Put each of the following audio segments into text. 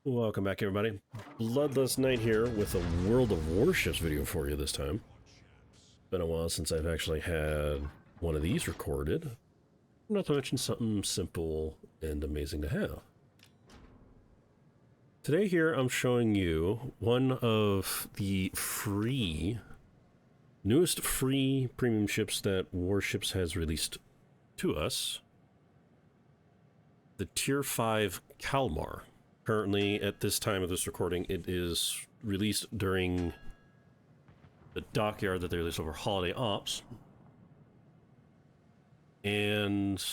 Welcome back, everybody. Bloodless Night here with a World of Warships video for you this time. Been a while since I've actually had one of these recorded. Not to mention something simple and amazing to have. Today here I'm showing you one of the newest free premium ships that Warships has released to us. The Tier 5 Calmar. Currently, at this time of this recording, it is released during the Dockyard that they released over holiday ops. And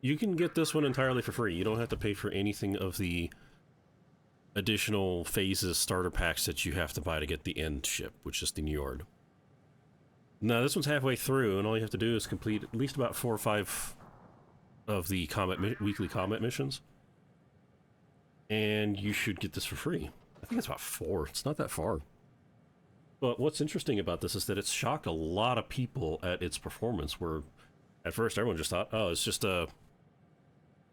you can get this one entirely for free. You don't have to pay for anything of the additional phases starter packs that you have to buy to get the end ship, which is the Njord. Now, this one's halfway through, and all you have to do is complete at least about 4 or 5 of the weekly combat missions. And you should get this for free. I think it's about 4. It's not that far. But what's interesting about this is that it's shocked a lot of people at its performance, where at first everyone just thought, oh, it's just a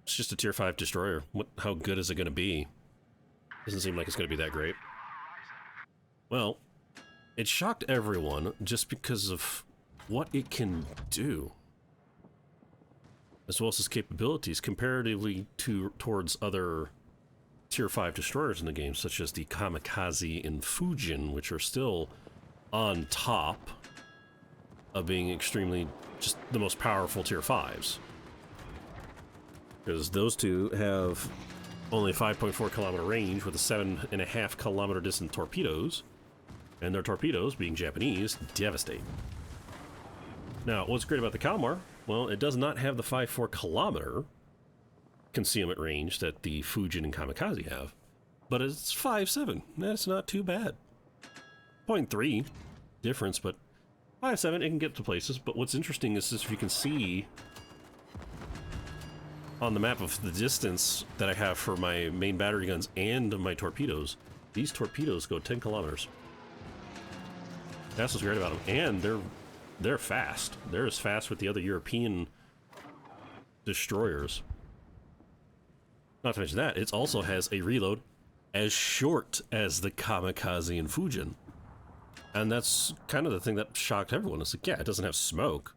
tier 5 destroyer. How good is it going to be? Doesn't seem like it's going to be that great. Well, it shocked everyone just because of what it can do, as well as its capabilities comparatively towards other Tier 5 destroyers in the game, such as the Kamikaze and Fujin, which are still on top of being extremely just the most powerful Tier 5s. Because those two have only 5.4 kilometer range with a 7.5 kilometer distant torpedoes, and their torpedoes, being Japanese, devastate. Now, what's great about the Calmar? Well, it does not have the 5.4 kilometer concealment range that the Fujin and Kamikaze have, but it's 5.7. That's not too bad. 0.3 difference, but 5.7, it can get to places. But what's interesting is if you can see on the map of the distance that I have for my main battery guns and my torpedoes, these torpedoes go 10 kilometers. That's what's great about them, and they're fast. They're as fast with the other European destroyers. Not to mention that, it also has a reload as short as the Kamikaze and Fujin. And that's kind of the thing that shocked everyone. It's like, yeah, it doesn't have smoke,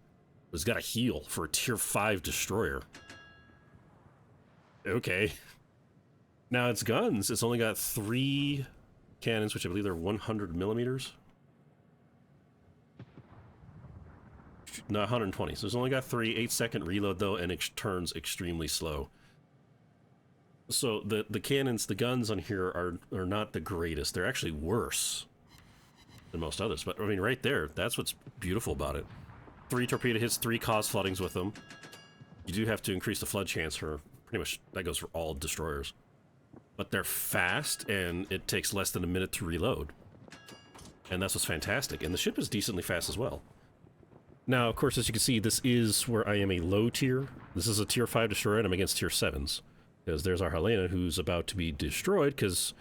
but it's got a heal for a Tier 5 destroyer. Okay. Now, its guns, it's only got 3 cannons, which I believe they're 100 millimeters. No, 120. So it's only got 3, 8-second reload, though, and it turns extremely slow. So the cannons, the guns on here are not the greatest. They're actually worse than most others. But I mean, right there, that's what's beautiful about it. 3 torpedo hits, 3 cause floodings with them. You do have to increase the flood chance for pretty much, that goes for all destroyers. But they're fast, and it takes less than a minute to reload. And that's what's fantastic. And the ship is decently fast as well. Now, of course, as you can see, this is where I am a low tier. This is a Tier 5 destroyer, and I'm against Tier 7s. Because there's our Helena, who's about to be destroyed, because,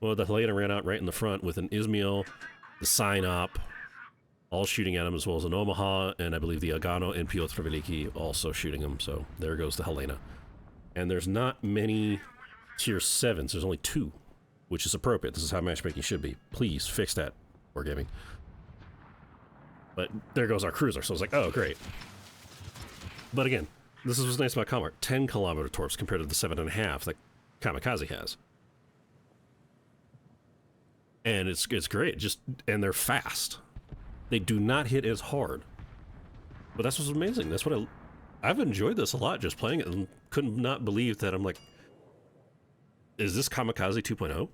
well, the Helena ran out right in the front with an Ismail, the Synop, all shooting at him, as well as an Omaha, and I believe the Agano and Piotr Veliki also shooting him, so there goes the Helena. And there's not many Tier 7s, there's only 2, which is appropriate. This is how matchmaking should be. Please, fix that, Wargaming. But there goes our cruiser, so I was like, oh, great. But again, this is what's nice about Calmar. 10 kilometer torps compared to the 7.5 that Kamikaze has. And it's great. And they're fast. They do not hit as hard. But that's what's amazing. That's what I've enjoyed this a lot, just playing it, and couldn't not believe that I'm like, is this Kamikaze 2.0?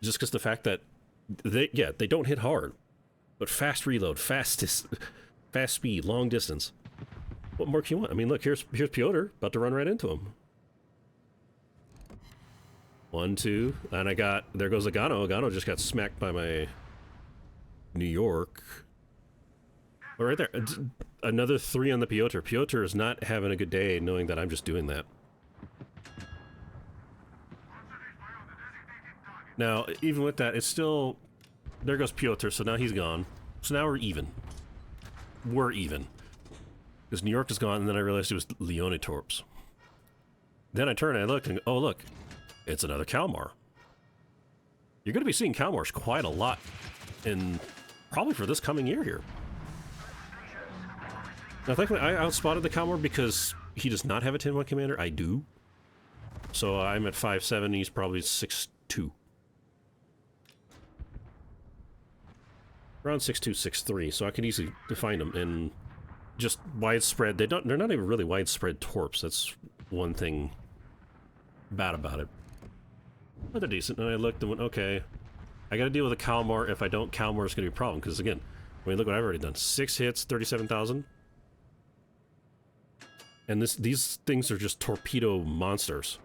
Just because the fact that they don't hit hard, but fast reload, fast speed, long distance. What more can you want? I mean, look, here's Piotr, about to run right into him. 1, 2, and there goes Agano. Agano just got smacked by my New York. But right there, another 3 on the Piotr. Piotr is not having a good day knowing that I'm just doing that. Now, even with that, it's still, there goes Piotr, so now he's gone. So now we're even. We're even. Because New York is gone, and then I realized it was Leone Torps. Then I turn and I look, and oh look, It's another Calmar. You're going to be seeing Calmars quite a lot, in probably for this coming year here. Now, thankfully, I outspotted the Calmar because he does not have a 10-1 commander. I do. So I'm at 5'7", he's probably 6'2". Around 6'2", 6'3", so I can easily find them. And just widespread, they're not even really widespread torps. That's one thing bad about it. But they're decent. And I looked and went, okay, I got to deal with a Calmar. If I don't, Calmar is going to be a problem. Because again, I mean, look what I've already done. 6 hits, 37,000. And these things are just torpedo monsters.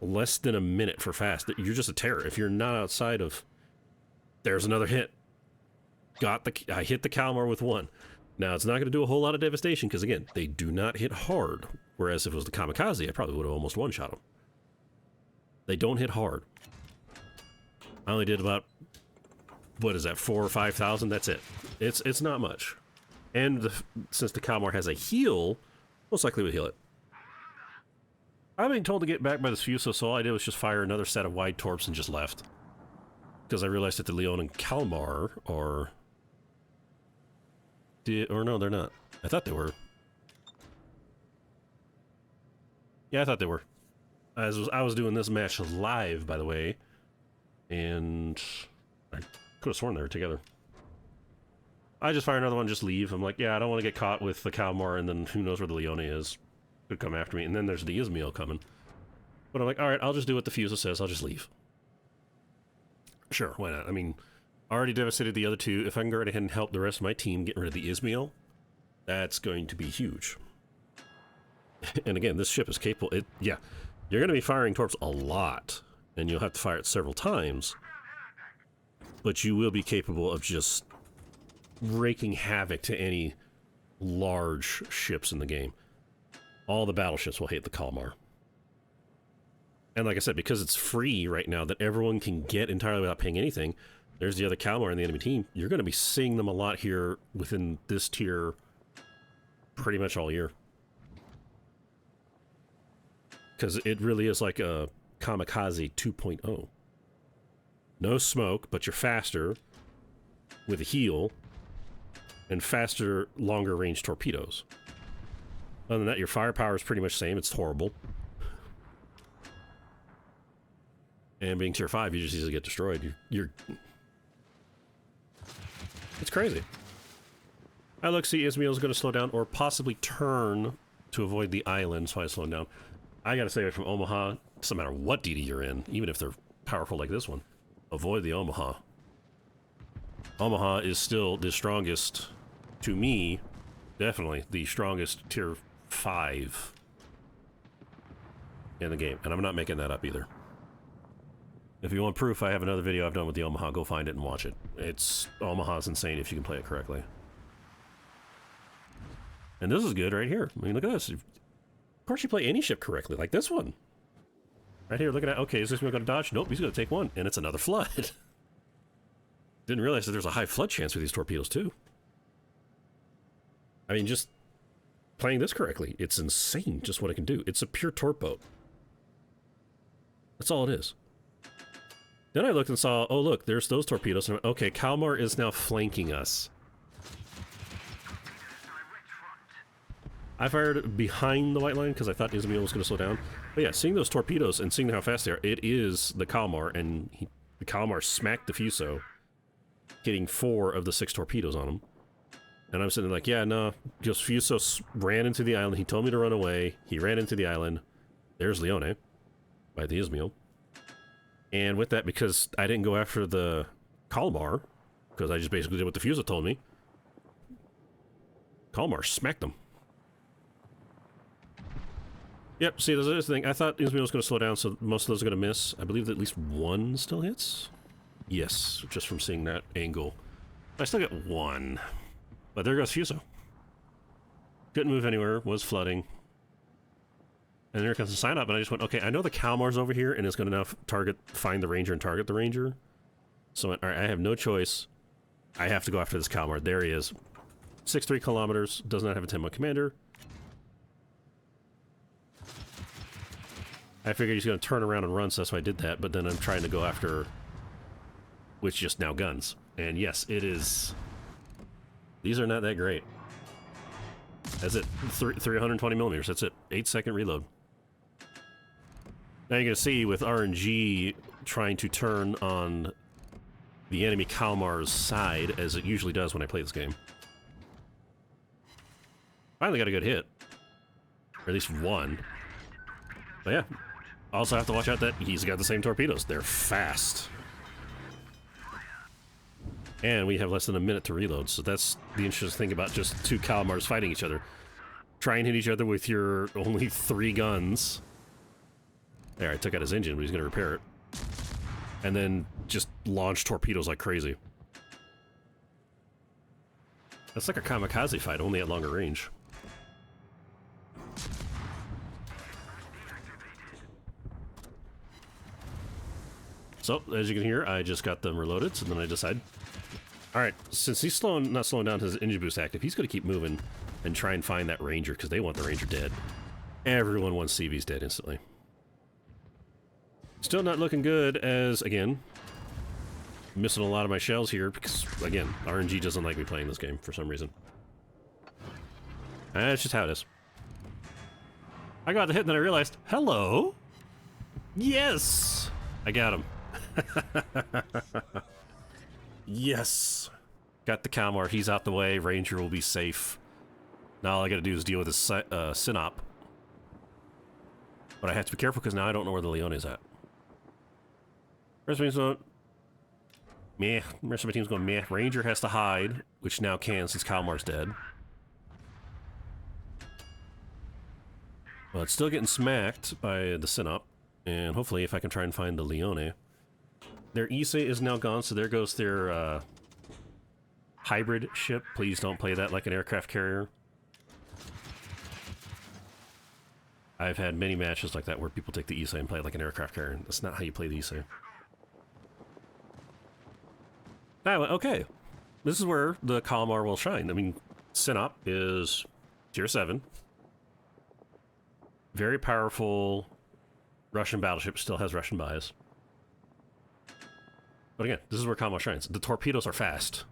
Less than a minute for fast. You're just a terror. If you're not outside of... There's another hit. I hit the Calmar with 1. Now, it's not going to do a whole lot of devastation, because again, they do not hit hard. Whereas if it was the Kamikaze, I probably would have almost one-shot them. They don't hit hard. I only did about... What is that, 4,000 or 5,000? That's it. It's not much. And since the Calmar has a heal, most likely would heal it. I'm being told to get back by this Fuso, so all I did was just fire another set of wide torps and just left. Because I realized that the Leon and Calmar are... Or no, they're not. I thought they were. Yeah, I thought they were. I was doing this match live, by the way. And I could have sworn they were together. I just fire another one, just leave. I'm like, yeah, I don't want to get caught with the Calmar, and then who knows where the Leone is. Could come after me, and then there's the Ismail coming. But I'm like, alright, I'll just do what the Fuso says, I'll just leave. Sure, why not? I mean, I already devastated the other two. If I can go right ahead and help the rest of my team get rid of the Ismail, that's going to be huge. And again, this ship is capable. Yeah, you're going to be firing torps a lot, and you'll have to fire it several times. But you will be capable of just wreaking havoc to any large ships in the game. All the battleships will hate the Calmar. And like I said, because it's free right now that everyone can get entirely without paying anything, there's the other Calmar in the enemy team. You're going to be seeing them a lot here within this tier pretty much all year. Because it really is like a Kamikaze 2.0. No smoke, but you're faster with a heal and faster, longer range torpedoes. Other than that, your firepower is pretty much the same. It's horrible. And being tier 5, you just easily get destroyed. It's crazy. I look, see, Ismail's going to slow down or possibly turn to avoid the island, so I slow down. I got to stay away from Omaha. Doesn't matter what DD you're in, even if they're powerful like this one. Avoid the Omaha. Omaha is still the strongest, to me, definitely the strongest tier 5 in the game. And I'm not making that up either. If you want proof, I have another video I've done with the Omaha. Go find it and watch it. Omaha's insane if you can play it correctly. And this is good right here. I mean, look at this. Of course you play any ship correctly, like this one. Right here, look at that. Okay, is this going to dodge? Nope, he's going to take one. And it's another flood. Didn't realize that there's a high flood chance with these torpedoes, too. I mean, just playing this correctly, it's insane just what it can do. It's a pure torp boat. That's all it is. Then I looked and saw, oh look, there's those torpedoes. And okay, Calmar is now flanking us. I fired behind the white line because I thought Ismail was going to slow down. But yeah, seeing those torpedoes and seeing how fast they are, it is the Calmar, and the Calmar smacked the Fuso, hitting 4 of the 6 torpedoes on him. And I'm sitting there like, yeah, no, just Fuso ran into the island. He told me to run away. He ran into the island. There's Leone by the Ismail. And with that, because I didn't go after the Calmar, because I just basically did what the Fuso told me, Calmar smacked them. Yep, see, there's the thing. I thought Ismail was going to slow down, so most of those are going to miss. I believe that at least 1 still hits? Yes, just from seeing that angle. I still get 1. But there goes Fuso. Couldn't move anywhere, was flooding. And there comes the sign up, and I just went, okay, I know the Calmar's over here, and it's going to now find the Ranger and target the Ranger. So I went, all right, I have no choice. I have to go after this Calmar. There he is. 6'3 kilometers, does not have a 10-month commander. I I figured he's going to turn around and run, so that's why I did that. But then I'm trying to go after, which just now guns. And yes, it is. These are not that great. That's it. 320 millimeters. That's it. 8-second reload. Now you're going to see with RNG trying to turn on the enemy Calmar's side, as it usually does when I play this game. Finally got a good hit. Or at least one. But yeah. Also have to watch out that he's got the same torpedoes. They're fast. And we have less than a minute to reload, so that's the interesting thing about just two Calmars fighting each other. Try and hit each other with your only 3 guns. There, I took out his engine, but he's going to repair it. And then just launch torpedoes like crazy. That's like a kamikaze fight, only at longer range. So, as you can hear, I just got them reloaded, so then I decide... Alright, since he's not slowing down his engine boost active, he's going to keep moving and try and find that Ranger, because they want the Ranger dead. Everyone wants CV's dead instantly. Still not looking good as, again, missing a lot of my shells here, because, again, RNG doesn't like me playing this game for some reason. That's just how it is. I got the hit and then I realized, hello? Yes! I got him. Yes! Got the Calmar, he's out the way, Ranger will be safe. Now all I gotta do is deal with this Synop. But I have to be careful because now I don't know where the Leone is at. Rest of my team's going... Meh. Rest of my team's going meh. Ranger has to hide, which now can since Calmar's dead. Well, it's still getting smacked by the Synop. And hopefully if I can try and find the Leone. Their Ise is now gone, so there goes their hybrid ship. Please don't play that like an aircraft carrier. I've had many matches like that where people take the Ise and play it like an aircraft carrier. That's not how you play the Ise. Anyway, okay. This is where the Calmar will shine. I mean, Synop is tier 7. Very powerful Russian battleship, still has Russian bias. But again, this is where Calmar shines. The torpedoes are fast.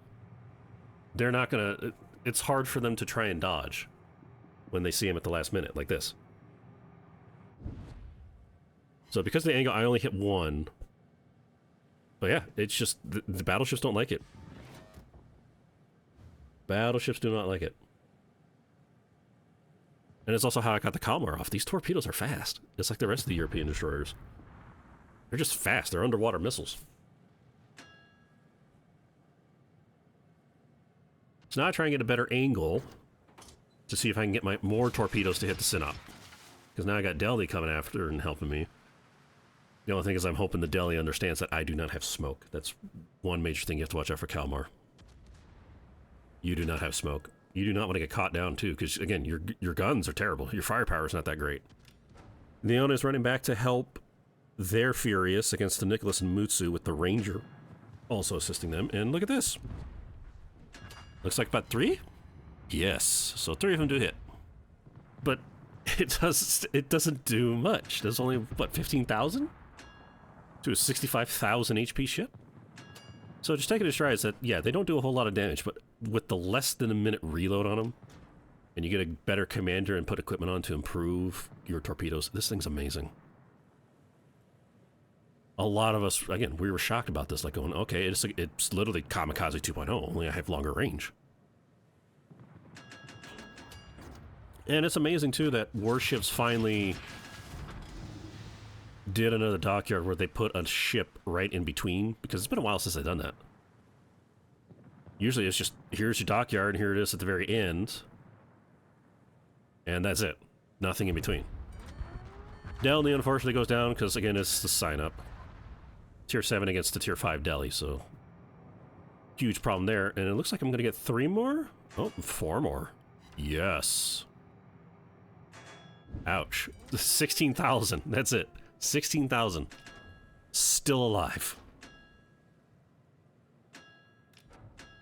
They're not gonna... It's hard for them to try and dodge when they see him at the last minute, like this. So because of the angle, I only hit 1. But yeah, it's just... The battleships don't like it. Battleships do not like it. And it's also how I got the Calmar off. These torpedoes are fast. It's like the rest of the European destroyers. They're just fast. They're underwater missiles. So now I try and get a better angle to see if I can get more torpedoes to hit the Synop. Because now I got Delhi coming after and helping me. The only thing is I'm hoping the Delhi understands that I do not have smoke. That's one major thing you have to watch out for Calmar. You do not have smoke. You do not want to get caught down too, because again, your guns are terrible. Your firepower is not that great. Leone is running back to help their Furious against the Nicholas and Mutsu with the Ranger also assisting them. And look at this. Looks like about 3? Yes. So 3 of them do hit. But it doesn't do much. There's only, what, 15,000? To a 65,000 HP ship? So just take it as stride that, yeah, they don't do a whole lot of damage, but with the less than a minute reload on them, and you get a better commander and put equipment on to improve your torpedoes, this thing's amazing. A lot of us, again, we were shocked about this, like going, okay, it's literally Kamikaze 2.0, only I have longer range. And it's amazing, too, that Warships finally did another Dockyard where they put a ship right in between, because it's been a while since they've done that. Usually it's just, here's your Dockyard, and here it is at the very end. And that's it. Nothing in between. Delhi, unfortunately, goes down, because, again, it's the sign-up. Tier 7 against the Tier 5 Delhi, so... Huge problem there. And it looks like I'm going to get 3 more? Oh, 4 more. Yes. Ouch. 16,000. That's it. 16,000. Still alive.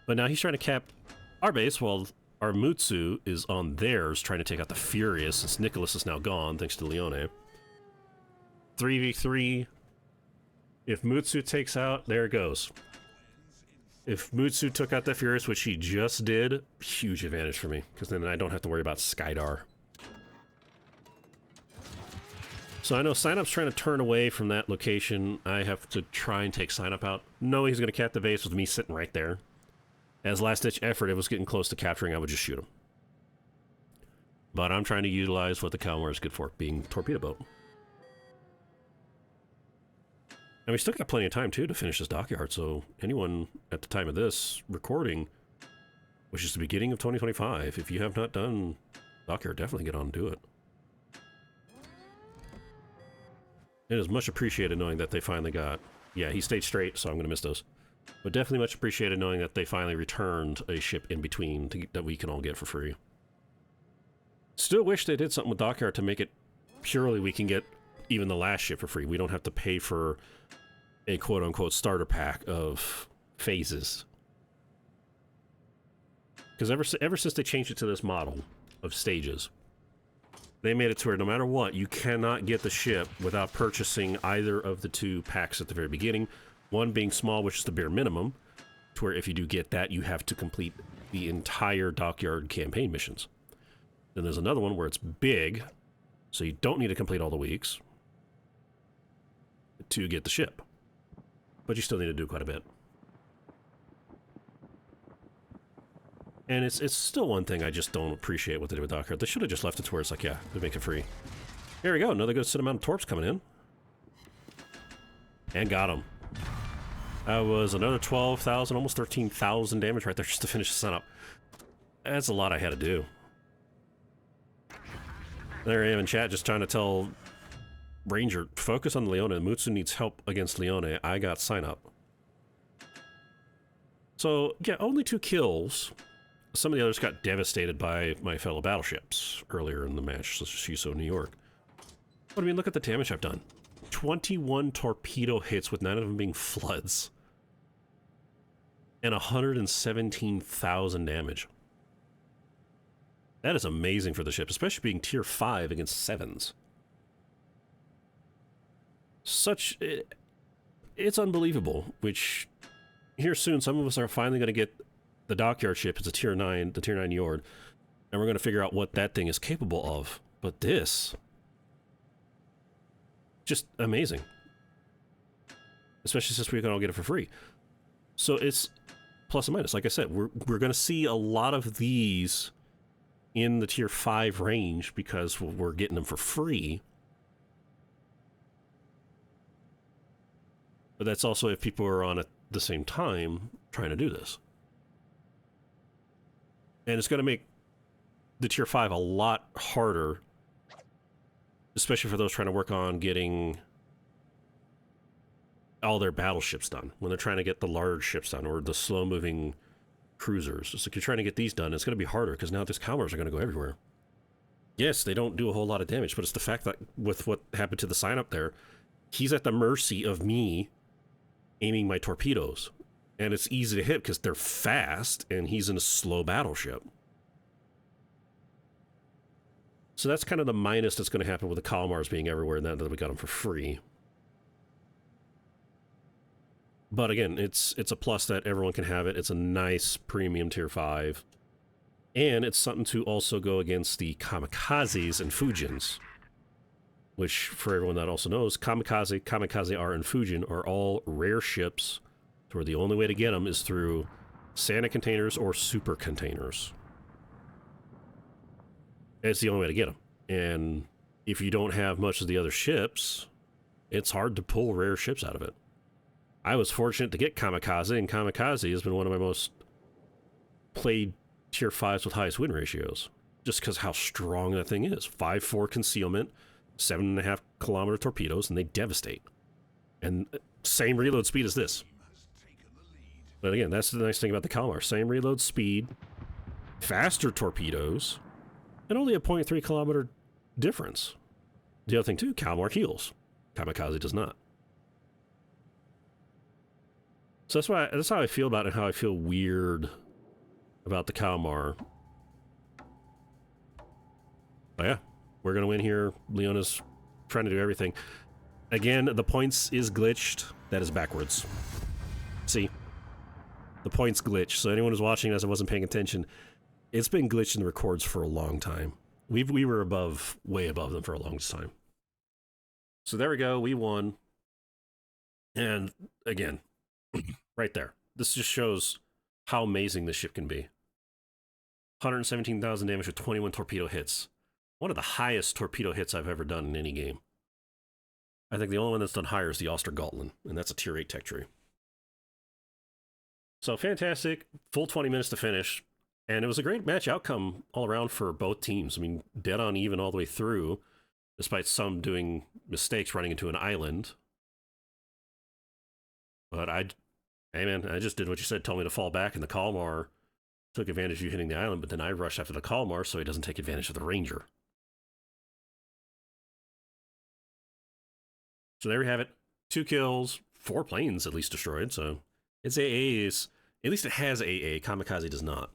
But now he's trying to cap our base while our Mutsu is on theirs trying to take out the Furious since Nicholas is now gone thanks to Leone. 3v3. If Mutsu takes out, there it goes. If Mutsu took out the Furious, which he just did, huge advantage for me, because then I don't have to worry about Skydar. So I know Synup's trying to turn away from that location. I have to try and take Synup out. No, he's going to cap the base with me sitting right there. As last-ditch effort, if it was getting close to capturing, I would just shoot him. But I'm trying to utilize what the Calmar is good for, being Torpedo Boat. And we still got plenty of time, too, to finish this Dockyard, so anyone at the time of this recording, which is the beginning of 2025, if you have not done Dockyard, definitely get on and do it. It is much appreciated knowing that they finally got... Yeah, he stayed straight, so I'm going to miss those. But definitely much appreciated knowing that they finally returned a ship in between that we can all get for free. Still wish they did something with Dockyard to make it purely we can get even the last ship for free. We don't have to pay for a quote-unquote starter pack of phases. Because ever since they changed it to this model of stages, they made it to where no matter what, you cannot get the ship without purchasing either of the two packs at the very beginning. One being small, which is the bare minimum, to where if you do get that, you have to complete the entire Dockyard campaign missions. Then there's another one where it's big, so you don't need to complete all the weeks to get the ship. But you still need to do quite a bit. And it's still one thing I just don't appreciate what they did with Dockyard. They should have just left it to where it's like, yeah, they make it free. Here we go, another good set amount of torps coming in. And got him. That was another 12,000, almost 13,000 damage right there just to finish the setup. That's a lot I had to do. There I am in chat just trying to tell Ranger, focus on Leona. Mutsu needs help against Leona. I got sign up. So, yeah, only 2 kills. Some of the others got devastated by my fellow battleships earlier in the match, such as Shiso, New York. But I mean, look at the damage I've done. 21 torpedo hits with 9 of them being floods. And 117,000 damage. That is amazing for the ship, especially being tier 5 against 7s. It's unbelievable, which here soon some of us are finally going to get the Dockyard ship. It's a tier 9, the tier 9 Yord, and we're going to figure out what that thing is capable of. But this, just amazing. Especially since we can all get it for free. So it's plus and minus. Like I said, we're going to see a lot of these in the tier 5 range because we're getting them for free. But that's also if people are on at the same time trying to do this. And it's going to make the tier 5 a lot harder, especially for those trying to work on getting all their battleships done. When they're trying to get the large ships done, or the slow-moving cruisers. It's like you're trying to get these done, it's going to be harder, because now these Calmars are going to go everywhere. Yes, they don't do a whole lot of damage, but it's the fact that with what happened to the sign up there, he's at the mercy of me aiming my torpedoes. And it's easy to hit because they're fast, and he's in a slow battleship. So that's kind of the minus that's going to happen with the Calmars being everywhere, and that we got them for free. But again, it's a plus that everyone can have it. It's a nice premium tier 5. And it's something to also go against the Kamikazes and Fujins. Which, for everyone that also knows, Kamikaze R, and Fujin are all rare ships, where the only way to get them is through Santa containers or super containers. It's the only way to get them. And if you don't have much of the other ships, it's hard to pull rare ships out of it. I was fortunate to get Kamikaze, and Kamikaze has been one of my most played tier 5s with highest win ratios. Just because how strong that thing is. 5.4 concealment, 7.5 kilometer torpedoes, and they devastate. And same reload speed as this. But again, that's the nice thing about the Calmar. Same reload speed, faster torpedoes, and only a 0.3 kilometer difference. The other thing too, Calmar heals. Kamikaze does not. So that's how I feel about it, and how I feel weird about the Calmar. But yeah, we're going to win here. Leona's trying to do everything. Again, the points is glitched. That is backwards. See? The points glitched. So anyone who's watching as I wasn't paying attention, it's been glitched in the records for a long time. We were above, way above them for a long time. So there we go. We won. And again, right there. This just shows how amazing this ship can be. 117,000 damage with 21 torpedo hits. One of the highest torpedo hits I've ever done in any game. I think the only one that's done higher is the Ostergotland, and that's a tier 8 tech tree. So fantastic, full 20 minutes to finish, and it was a great match outcome all around for both teams. I mean, dead on even all the way through, despite some doing mistakes running into an island. But hey man, I just did what you said, told me to fall back, and the Calmar took advantage of you hitting the island, but then I rushed after the Calmar so he doesn't take advantage of the Ranger. So there we have it. 2 kills, 4 planes at least destroyed, so it's AA's. At least it has AA. Kamikaze does not.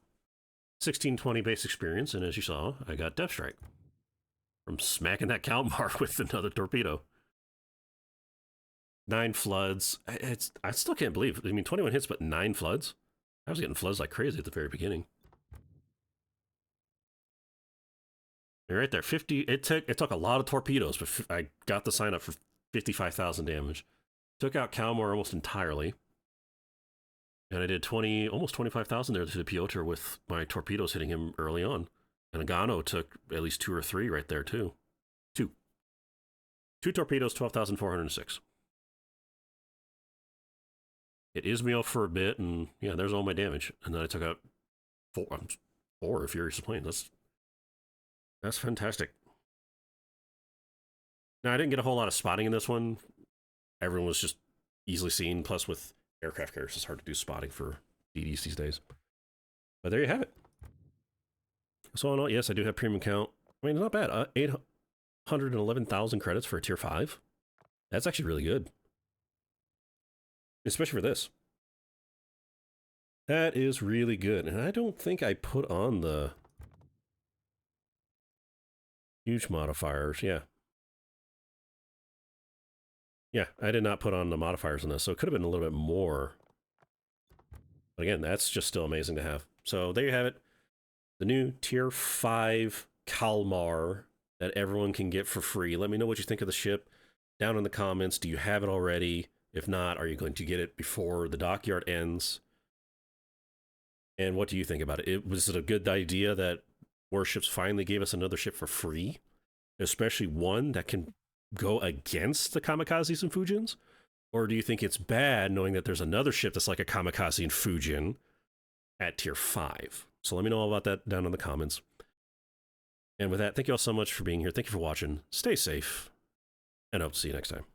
1620 base experience, and as you saw, I got Death Strike from smacking that Calmar with another torpedo. 9 floods. I still can't believe. I mean, 21 hits, but 9 floods? I was getting floods like crazy at the very beginning. And right there, 50. It took a lot of torpedoes, but I got the sign up for 55,000 damage. Took out Calmar almost entirely. And I did almost 25,000 there to the Piotr with my torpedoes hitting him early on. And Agano took at least 2 or 3 right there, too. 2 torpedoes, 12,406. It is me off for a bit, and yeah, there's all my damage. And then I took out 4 Furious planes. That's fantastic. Now, I didn't get a whole lot of spotting in this one. Everyone was just easily seen, plus with aircraft carriers, it's hard to do spotting for DDs these days. But there you have it. So all in all, yes, I do have premium count. I mean, not bad. 811,000 credits for a tier 5. That's actually really good. Especially for this. That is really good. And I don't think I put on the huge modifiers. Yeah. Yeah, I did not put on the modifiers on this, so it could have been a little bit more. But again, that's just still amazing to have. So there you have it. The new tier 5 Calmar that everyone can get for free. Let me know what you think of the ship down in the comments. Do you have it already? If not, are you going to get it before the Dockyard ends? And what do you think about it? Was it a good idea that Warships finally gave us another ship for free? Especially one that can go against the Kamikazes and Fujins? Or do you think it's bad knowing that there's another ship that's like a Kamikaze and Fujin at tier 5? So let me know all about that down in the comments. And with that, thank you all so much for being here. Thank you for watching. Stay safe, and I hope to see you next time.